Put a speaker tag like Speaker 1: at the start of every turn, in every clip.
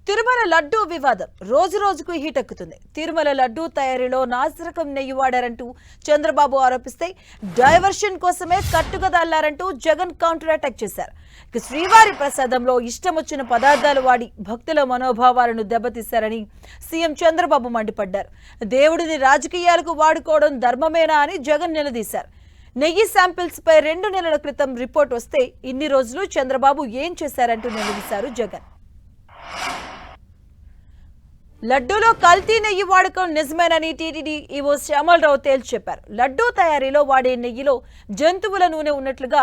Speaker 1: తిరుమల లడ్డూ వివాదం రోజు రోజుకు హీటెక్కుతుంది. తిరుమల లడ్డూ తయారీలో నాసిరకం నెయ్యి వాడారంటూ చంద్రబాబు ఆరోపిస్తే డైవర్షన్ కోసమే కట్టుకదల్లారంటూ జగన్ కౌంటర్ అటాక్ చేశారు. శ్రీవారి ప్రసాదంలో ఇష్టం వచ్చిన పదార్థాలు వాడి భక్తుల మనోభావాలను దెబ్బతీశారని సీఎం చంద్రబాబు మండిపడ్డారు. దేవుడిని రాజకీయాలకు వాడుకోవడం ధర్మమేనా అని జగన్ నిలదీశారు. నెయ్యి శాంపిల్స్ పై 2 నెలల క్రితం రిపోర్ట్ వస్తే ఇన్ని రోజులు చంద్రబాబు ఏం చేశారంటూ నిలదీశారు జగన్. లడ్డూలో కల్తీ నెయ్యి వాడకం నిజమేనని టీటీడీ ఈవో శ్యామలరావు తేల్చి చెప్పారు. లడ్డూ తయారీలో వాడే నెయ్యిలో జంతువుల నూనె ఉన్నట్లుగా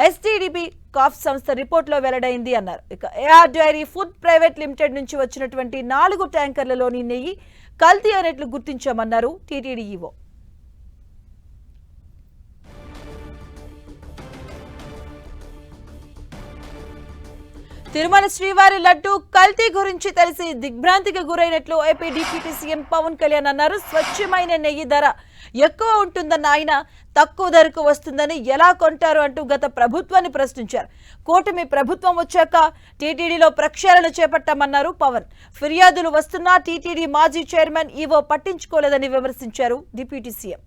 Speaker 1: ఎస్టీడీబీ కాఫ్ సంస్థ రిపోర్టులో వెల్లడైంది అన్నారు. ఇక AR dairy food private limited నుంచి వచ్చినటువంటి 4 ట్యాంకర్లలోని నెయ్యి కల్తీ అనేట్లు గుర్తించామన్నారు టీటీడీ ఈవో. తిరుమల శ్రీవారి లడ్డూ కల్తీ గురించి తెలిసి దిగ్భ్రాంతికి గురైనట్లు AP deputy CM Pawan Kalyan అన్నారు. స్వచ్ఛమైన నెయ్యి ధర ఎక్కువ ఉంటుందన్న ఆయన తక్కువ ధరకు వస్తుందని ఎలా కొంటారు అంటూ గత ప్రభుత్వాన్ని ప్రశ్నించారు. కూటమి ప్రభుత్వం వచ్చాక టీటీడీలో ప్రక్షాళన చేపట్టామన్నారు పవన్. ఫిర్యాదులు వస్తున్నా టీటీడీ మాజీ చైర్మన్ ఈవో పట్టించుకోలేదని విమర్శించారు డిప్యూటీ సీఎం.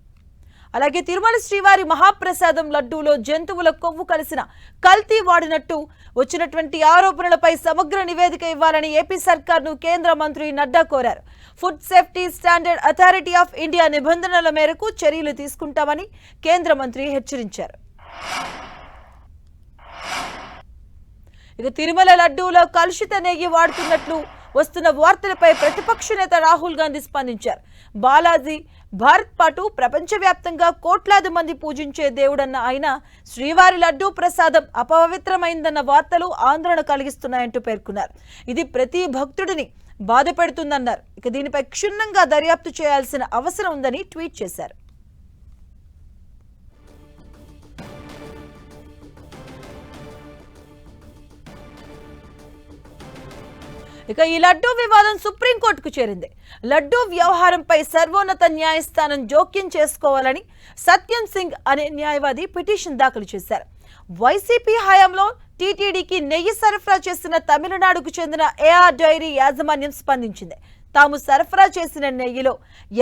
Speaker 1: అలాగే తిరుమల శ్రీవారి మహాప్రసాదం లడ్డూలో జంతువుల కొవ్వు కలిసిన కల్తీ వాడినట్టు వచ్చినటువంటి ఆరోపణలపై సమగ్ర నివేదిక ఇవ్వాలని ఏపీ సర్కార్ను కేంద్ర మంత్రి నడ్డా కోరారు. Food safety standard authority of India నిబంధనల మేరకు చర్యలు తీసుకుంటామని కేంద్ర మంత్రి హెచ్చరించారు. ఇక తిరుమల లడ్డూలో కలుషిత నెయ్యి వాడుతున్నట్లు వస్తున్న వార్తలపై ప్రతిపక్ష నేత రాహుల్ గాంధీ స్పందించారు. బాలాజీ భారత్ పాటు ప్రపంచవ్యాప్తంగా కోట్లాది మంది పూజించే దేవుడన్న ఆయన శ్రీవారి లడ్డూ ప్రసాదం అపవిత్రమైందన్న వార్తలు ఆందోళన కలిగిస్తున్నాయంటూ పేర్కొన్నారు. ఇది ప్రతి భక్తుడిని బాధ పెడుతుందన్నారు. ఇక దీనిపై క్షుణ్ణంగా దర్యాప్తు చేయాల్సిన అవసరం ఉందని ట్వీట్ చేశారు. ఇక ఈ లడ్డూ వివాదం సుప్రీంకోర్టుకు చేరింది. లడ్డూ వ్యవహారంపై సర్వోన్నత న్యాయస్థానం జోక్యం చేసుకోవాలని సత్యం సింగ్ అనే న్యాయవాది పిటిషన్ దాఖలు చేశారు. వైసీపీ హయాంలో టీటీడీకి నెయ్యి సరఫరా చేసిన తమిళనాడుకు చెందిన ఏఆర్ డైరీ యాజమాన్యం స్పందించింది. తాము సరఫరా చేసిన నెయ్యిలో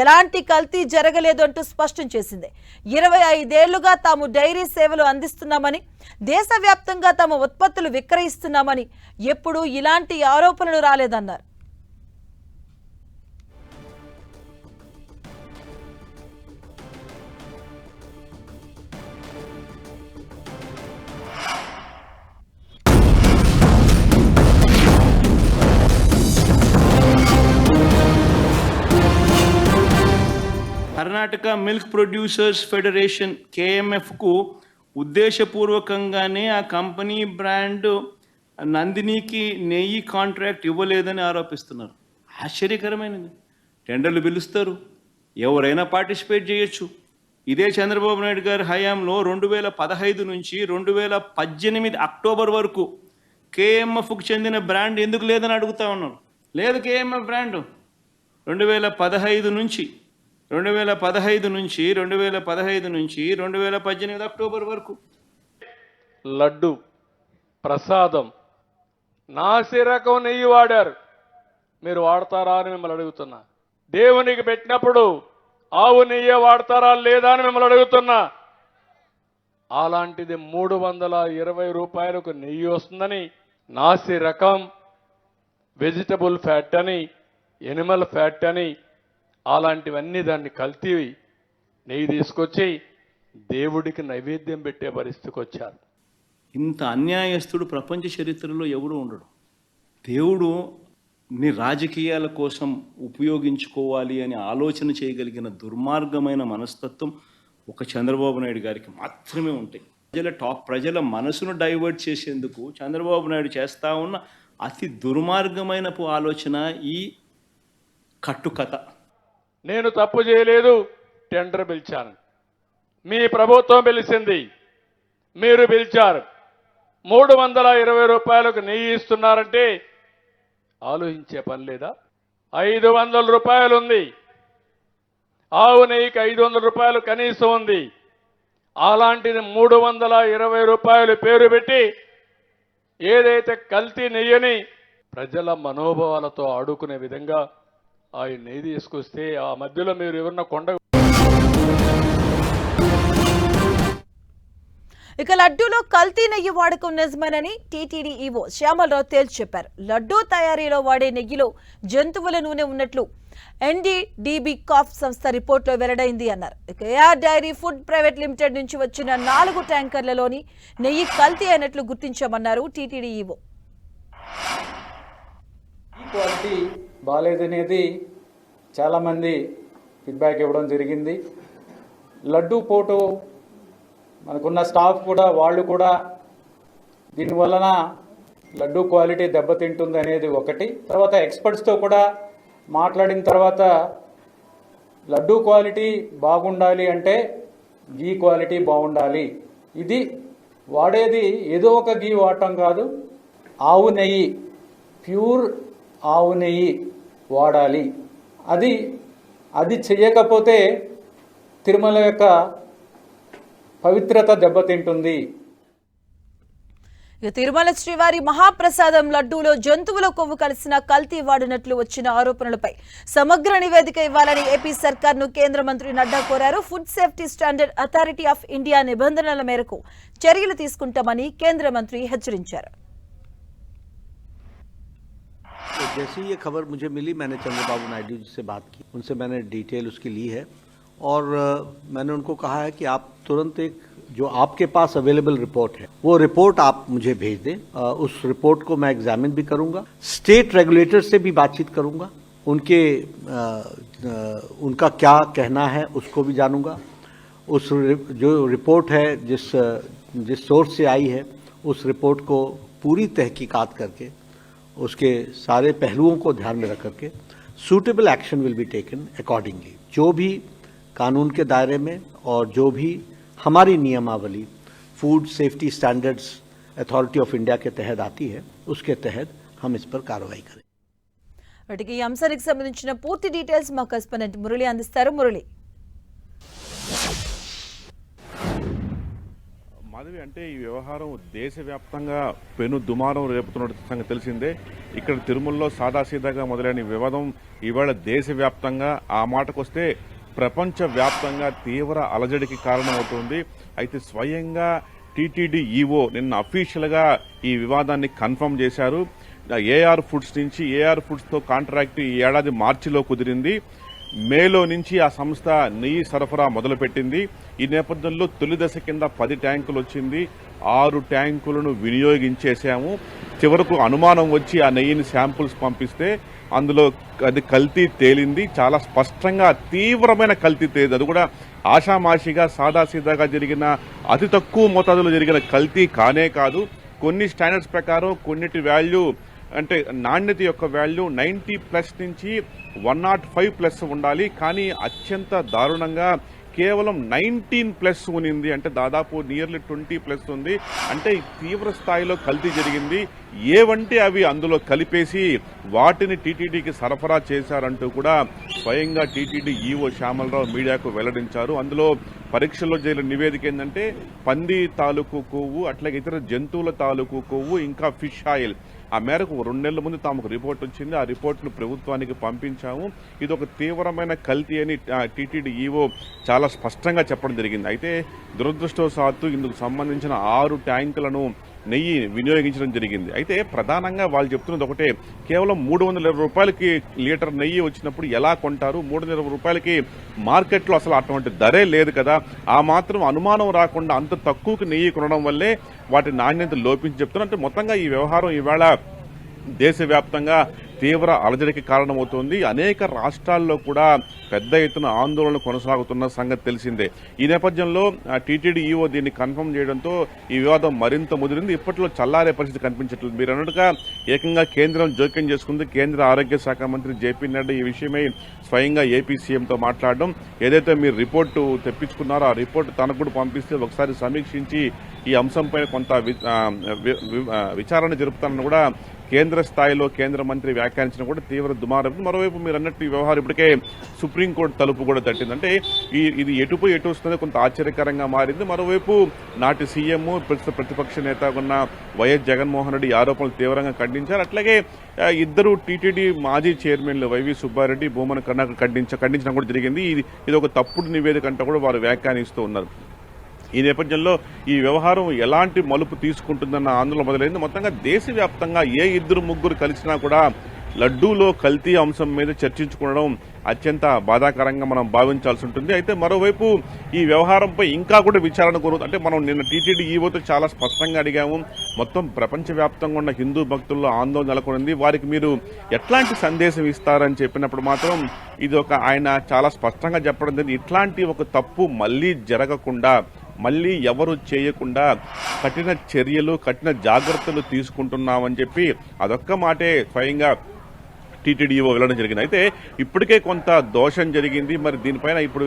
Speaker 1: ఎలాంటి కల్తీ జరగలేదు అంటూ స్పష్టం చేసింది. 25 ఏళ్లుగా తాము డైరీ సేవలు అందిస్తున్నామని, దేశవ్యాప్తంగా తమ ఉత్పత్తులు విక్రయిస్తున్నామని ఎప్పుడూ ఇలాంటి ఆరోపణలు రాలేదన్నారు.
Speaker 2: కర్ణాటక మిల్క్ ప్రొడ్యూసర్స్ ఫెడరేషన్ కేఎంఎఫ్కు ఉద్దేశపూర్వకంగానే ఆ కంపెనీ బ్రాండ్ నందినికి నెయ్యి కాంట్రాక్ట్ ఇవ్వలేదని ఆరోపిస్తున్నారు. ఆశ్చర్యకరమైనది. టెండర్లు పిలుస్తారు, ఎవరైనా పార్టిసిపేట్ చేయొచ్చు. ఇదే చంద్రబాబు నాయుడు గారి హయాంలో 2015 నుంచి 2018 అక్టోబర్ వరకు కేఎంఎఫ్కు చెందిన బ్రాండ్ ఎందుకు లేదని అడుగుతా ఉన్నారు. లేదు కేఎంఎఫ్ బ్రాండ్ 2015 నుంచి 2018 అక్టోబర్ వరకు
Speaker 3: లడ్డు ప్రసాదం నాసిరకం నెయ్యి వాడారు. మీరు వాడతారా అని మిమ్మల్ని అడుగుతున్నా. దేవునికి పెట్టినప్పుడు ఆవు నెయ్యి వాడతారా లేదా అని మిమ్మల్ని అడుగుతున్నా. అలాంటిది 320 రూపాయలకు నెయ్యి వస్తుందని నాసిరకం, వెజిటబుల్ ఫ్యాట్ అని, ఎనిమల్ ఫ్యాట్ అని అలాంటివన్నీ దాన్ని కల్తీ నెయ్యి తీసుకొచ్చి దేవుడికి నైవేద్యం పెట్టే పరిస్థితికి వచ్చారు.
Speaker 2: ఇంత అన్యాయస్తుడు ప్రపంచ చరిత్రలో ఎవరు ఉండడు. దేవుడు నీ రాజకీయాల కోసం ఉపయోగించుకోవాలి అని ఆలోచన చేయగలిగిన దుర్మార్గమైన మనస్తత్వం ఒక చంద్రబాబు నాయుడు గారికి మాత్రమే ఉంటాయి. ప్రజల మనసును డైవర్ట్ చేసేందుకు చంద్రబాబు నాయుడు చేస్తూ ఉన్న అతి దుర్మార్గమైన ఆలోచన ఈ కట్టుకథ.
Speaker 3: నేను తప్పు చేయలేదు, టెండర్ పిలిచాను. మీ ప్రభుత్వం పిలిచింది, మీరు పిలిచారు. 320 రూపాయలకు నెయ్యి ఇస్తున్నారంటే ఆలోచించే పని లేదా? 500 రూపాయలు ఉంది. ఆవు నెయ్యికి 500 రూపాయలు కనీసం ఉంది. అలాంటిది 320 రూపాయలు పేరు పెట్టి ఏదైతే కల్తీ నెయ్యని ప్రజల మనోభావాలతో ఆడుకునే విధంగా ఆయన నెయ్యి తీసుకొస్తే ఆ మధ్యలో మీరు ఎవరన్నా కొండ
Speaker 1: ఇక లడ్డూలో కల్తీ నెయ్యి వాడకం నిజమేనని టీటీడీ ఈవో శ్యామలరావు తేల్చి చెప్పారు. లడ్డూ తయారీలో వాడే నెయ్యిలో జంతువుల నూనె ఉన్నట్లు ఎన్డీడీబీ కాఫ్ సంస్థ రిపోర్టులో వెల్లడైంది అన్నారు. ఇక AR dairy food private limited నుంచి వచ్చిన 4 ట్యాంకర్లలోని నెయ్యి కల్తీ అయినట్లు గుర్తించామన్నారు టీటీడీ ఈవో.
Speaker 4: ఈ క్వాలిటీ బాగాలేదనేది చాలామంది ఫీడ్బ్యాక్ ఇవ్వడం జరిగింది. లడ్డూ పోటు మనకున్న స్టాఫ్ కూడా వాళ్ళు కూడా దీనివలన లడ్డూ క్వాలిటీ దెబ్బతింటుంది అనేది ఒకటి. తర్వాత ఎక్స్పర్ట్స్తో కూడా మాట్లాడిన తర్వాత లడ్డూ క్వాలిటీ బాగుండాలి అంటే గీ క్వాలిటీ బాగుండాలి. ఇది వాడేది ఏదో ఒక గీ వాడటం కాదు, ఆవు నెయ్యి, ప్యూర్ ఆవు నెయ్యి వాడాలి. అది చేయకపోతే తిరుమల యొక్క పవిత్రత దెబ్బతింటుంది.
Speaker 1: ఇక తిరుమల శ్రీవారి మహాప్రసాదం లడ్డూలో జంతువుల కొవ్వు కలిసిన కల్తీ వాడినట్లు వచ్చిన ఆరోపణలపై సమగ్ర నివేదిక ఇవ్వాలని ఏపీ సర్కార్ను కేంద్ర మంత్రి నడ్డా కోరారు. Food safety standard authority of India నిబంధనల మేరకు చర్యలు తీసుకుంటామని కేంద్ర మంత్రి హెచ్చరించారు.
Speaker 5: जैसे ये खबर मुझे मिली, मैंने चंद्रबाबू नायडू जी से बात की, उनसे मैंने डिटेल उसकी ली है और मैंने उनको कहा है कि आप तुरंत एक जो आपके पास अवेलेबल रिपोर्ट है वो रिपोर्ट आप मुझे भेज दें. उस रिपोर्ट को मैं एग्जामिन भी करूंगा, स्टेट रेगुलेटर से भी बातचीत करूंगा, उनका क्या कहना है उसको भी जानूंगा. उस जो रिपोर्ट है जिस सोर्स से आई है उस रिपोर्ट को पूरी तहकीकात करके उसके सारे पहलुओं को ध्यान में रख करके suitable action will be taken accordingly. जो भी कानून के दायरे में और जो भी हमारी नियमावली food safety standards authority of India के तहत आती है उसके तहत हम इस पर कार्रवाई करें.
Speaker 1: వాటికి ఈ అంశానికి సంబంధించిన పూర్తి డీటెయిల్స్ మా కరెస్పాండెంట్ మురళి అందిస్తారు. మురళి,
Speaker 6: మాధవి, అంటే ఈ వ్యవహారం దేశవ్యాప్తంగా పెను దుమారం రేపుతున్న సంగతి తెలిసిందే. ఇక్కడ తిరుమలలో సాదాసీదాగా మొదలైన వివాదం ఇవాళ దేశవ్యాప్తంగా, ఆ మాటకొస్తే ప్రపంచ వ్యాప్తంగా తీవ్ర అలజడికి కారణమవుతోంది. అయితే స్వయంగా టీటీడీ ఈవో నిన్న అఫీషియల్గా ఈ వివాదాన్ని కన్ఫర్మ్ చేశారు. ఏఆర్ ఫుడ్స్తో కాంట్రాక్ట్ ఈ ఏడాది మార్చిలో కుదిరింది. మేలో నుంచి ఆ సంస్థ నెయ్యి సరఫరా మొదలుపెట్టింది. ఈ నేపథ్యంలో తొలి దశ కింద 10 ట్యాంకులు వచ్చింది. 6 ట్యాంకులను వినియోగించేశాము. చివరకు అనుమానం వచ్చి ఆ నెయ్యిని శాంపుల్స్ పంపిస్తే అందులో అది కల్తీ తేలింది. చాలా స్పష్టంగా తీవ్రమైన కల్తీ తేలింది. అది కూడా ఆషామాషిగా సాదాసీదాగా జరిగిన, అతి తక్కువ మోతాదులో జరిగిన కల్తీ కానే కాదు. కొన్ని స్టాండర్డ్స్ ప్రకారం కొన్నిటి వాల్యూ, అంటే నాణ్యత యొక్క వాల్యూ 90+ నుంచి 105+ ఉండాలి. కానీ అత్యంత దారుణంగా కేవలం 19+ ఉనింది. అంటే దాదాపు నియర్లీ 20+ ఉంది. అంటే తీవ్ర స్థాయిలో కల్తీ జరిగింది. ఏవంటే అవి అందులో కలిపేసి వాటిని టీటీడీకి సరఫరా చేశారంటూ కూడా స్వయంగా టీటీడీ ఈవో శ్యామలరావు మీడియాకు వెల్లడించారు. అందులో పరీక్షల్లో జరిగిన నివేదిక ఏంటంటే పంది తాలూకు కొవ్వు, అట్లాగే ఇతర జంతువుల తాలూకు కొవ్వు, ఇంకా ఫిష్ ఆయిల్. ఆ మేరకు 2 నెలల ముందు తమకు రిపోర్ట్ వచ్చింది. ఆ రిపోర్ట్ను ప్రభుత్వానికి పంపించాము. ఇది ఒక తీవ్రమైన కల్తీ అని టీటీడీ ఈవో చాలా స్పష్టంగా చెప్పడం జరిగింది. అయితే దురదృష్టవశాత్తు ఇందుకు సంబంధించిన 6 ట్యాంకులను నెయ్యి వినియోగించడం జరిగింది. అయితే ప్రధానంగా వాళ్ళు చెప్తున్నది ఒకటే, కేవలం 320 రూపాయలకి లీటర్ నెయ్యి వచ్చినప్పుడు ఎలా కొంటారు? 320 రూపాయలకి మార్కెట్లో అసలు అటువంటి ధరే లేదు కదా. ఆ మాత్రం అనుమానం రాకుండా అంత తక్కువకి నెయ్యి కొనడం వల్లే వాటి నాణ్యత లోపించి చెప్తున్నారు. అంటే మొత్తంగా ఈ వ్యవహారం ఇవాళ దేశవ్యాప్తంగా తీవ్ర అలజడికి కారణమవుతోంది. అనేక రాష్ట్రాల్లో కూడా పెద్ద ఎత్తున ఆందోళన కొనసాగుతున్న సంగతి తెలిసిందే. ఈ నేపథ్యంలో టీటీడీ ఈవో దీన్ని కన్ఫర్మ్ చేయడంతో ఈ వివాదం మరింత ముదిరింది. ఇప్పట్లో చల్లారే పరిస్థితి కనిపించట్లేదు. మీరు అన్నట్టుగా ఏకంగా కేంద్రం జోక్యం చేసుకుంది. కేంద్ర ఆరోగ్య శాఖ మంత్రి జేపీ నడ్డా ఈ విషయమై స్వయంగా ఏపీ సీఎంతో మాట్లాడడం, ఏదైతే మీరు రిపోర్టు తెప్పించుకున్నారో ఆ రిపోర్టు తనకు కూడా పంపిస్తే ఒకసారి సమీక్షించి ఈ అంశంపై కొంత విచారణ జరుపుతానని కూడా కేంద్ర స్థాయిలో కేంద్ర మంత్రి వ్యాఖ్యానించిన కూడా తీవ్ర దుమారం. మరోవైపు మీరు అన్నట్టు ఈ వ్యవహారం ఇప్పటికే సుప్రీంకోర్టు తలుపు కూడా తట్టింది. అంటే ఇది ఎటుపోయి ఎటు వస్తుందో కొంత ఆశ్చర్యకరంగా మారింది. మరోవైపు నాటి సీఎం ప్రతిపక్ష నేత ఉన్న వైఎస్ జగన్మోహన్ రెడ్డి ఆరోపణలు తీవ్రంగా ఖండించారు. అట్లాగే ఇద్దరు టీటీడీ మాజీ చైర్మన్లు వైవి సుబ్బారెడ్డి, భూమన కరుణాకర్ ఖండించడం కూడా జరిగింది. ఇది ఒక తప్పుడు నివేదిక అంటూ కూడా వారు వ్యాఖ్యానిస్తూ ఉన్నారు. ఈ నేపథ్యంలో ఈ వ్యవహారం ఎలాంటి మలుపు తీసుకుంటుందన్న ఆందోళన మొదలైంది. మొత్తంగా దేశవ్యాప్తంగా ఏ ఇద్దరు ముగ్గురు కలిసినా కూడా లడ్డూలో కల్తీ అంశం మీద చర్చించుకోవడం అత్యంత బాధాకరంగా మనం భావించాల్సి ఉంటుంది. అయితే మరోవైపు ఈ వ్యవహారంపై ఇంకా కూడా విచారణ అంటే మనం నిన్న టీటీడీ ఈవోతో చాలా స్పష్టంగా అడిగాము. మొత్తం ప్రపంచవ్యాప్తంగా ఉన్న హిందూ భక్తుల్లో ఆందోళన నెలకొంది. వారికి మీరు ఎట్లాంటి సందేశం ఇస్తారని చెప్పినప్పుడు మాత్రం ఇది ఆయన చాలా స్పష్టంగా చెప్పడం జరిగింది. ఇట్లాంటి ఒక తప్పు మళ్లీ జరగకుండా, మళ్లీ ఎవరు చేయకుండా కఠిన చర్యలు, కఠిన జాగ్రత్తలు తీసుకుంటున్నామని చెప్పి అదొక్క మాటే స్వయంగా టీటీడీఓ వెళ్ళడం జరిగింది. అయితే ఇప్పటికే కొంత దోషం జరిగింది. మరి దీనిపైన ఇప్పుడు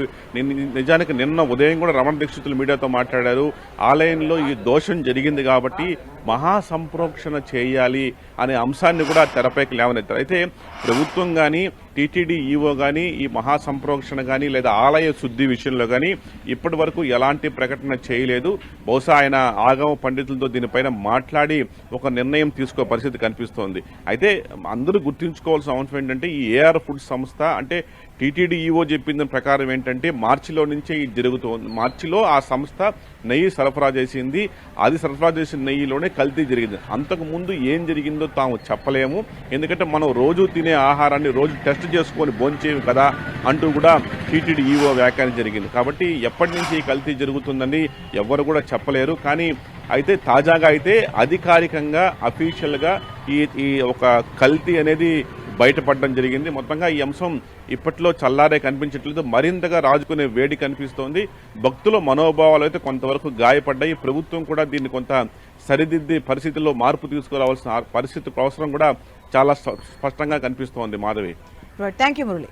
Speaker 6: నిజానికి నిన్న ఉదయం కూడా రమణ దీక్షితులు మీడియాతో మాట్లాడారు. ఆలయంలో ఈ దోషం జరిగింది కాబట్టి మహాసంప్రోక్షణ చేయాలి అనే అంశాన్ని కూడా తెరపైకి లేవనెత్తారు. అయితే ప్రభుత్వం కానీ టీటీడీ ఈవో కానీ ఈ మహాసంప్రోక్షణ కానీ లేదా ఆలయ శుద్ధి విషయంలో కానీ ఇప్పటి వరకు ఎలాంటి ప్రకటన చేయలేదు. బహుశా ఆయన ఆగమ పండితులతో దీనిపైన మాట్లాడి ఒక నిర్ణయం తీసుకో పరిస్థితి కనిపిస్తోంది. అయితే అందరూ గుర్తుంచుకోవాల్సిన అంశం ఏంటంటే ఈ ఏఆర్ ఫుడ్ సంస్థ అంటే టీటీడీ ఈవో చెప్పిన ప్రకారం ఏంటంటే మార్చిలో నుంచే ఇది జరుగుతోంది. మార్చిలో ఆ సంస్థ నెయ్యి సరఫరా చేసింది. అది సరఫరా చేసిన నెయ్యిలోనే కల్తీ జరిగింది. అంతకు ముందు ఏం జరిగిందో తాము చెప్పలేము. ఎందుకంటే మనం రోజు తినే ఆహారాన్ని రోజు టెస్ట్ చేసుకొని భోంచేయం కదా అంటూ కూడా టీటీడీ ఈవో వ్యాఖ్యానం జరిగింది. కాబట్టి ఎప్పటి నుంచి ఈ కల్తీ జరుగుతుందని ఎవ్వరు కూడా చెప్పలేరు. కానీ అయితే తాజాగా అయితే అధికారికంగా అఫీషియల్ గా ఈ ఒక కల్తీ అనేది బయటపడడం జరిగింది. మొత్తంగా ఈ అంశం ఇప్పట్లో చల్లారే కనిపించట్లేదు. మరింతగా రాజుకునే వేడి కనిపిస్తోంది. భక్తుల మనోభావాలు అయితే కొంతవరకు గాయపడ్డాయి. ప్రభుత్వం కూడా దీన్ని కొంత సరిదిద్ది పరిస్థితుల్లో మార్పు తీసుకురావాల్సిన పరిస్థితి అవసరం కూడా చాలా స్పష్టంగా కనిపిస్తోంది. Madhavi,
Speaker 1: thank you Murali.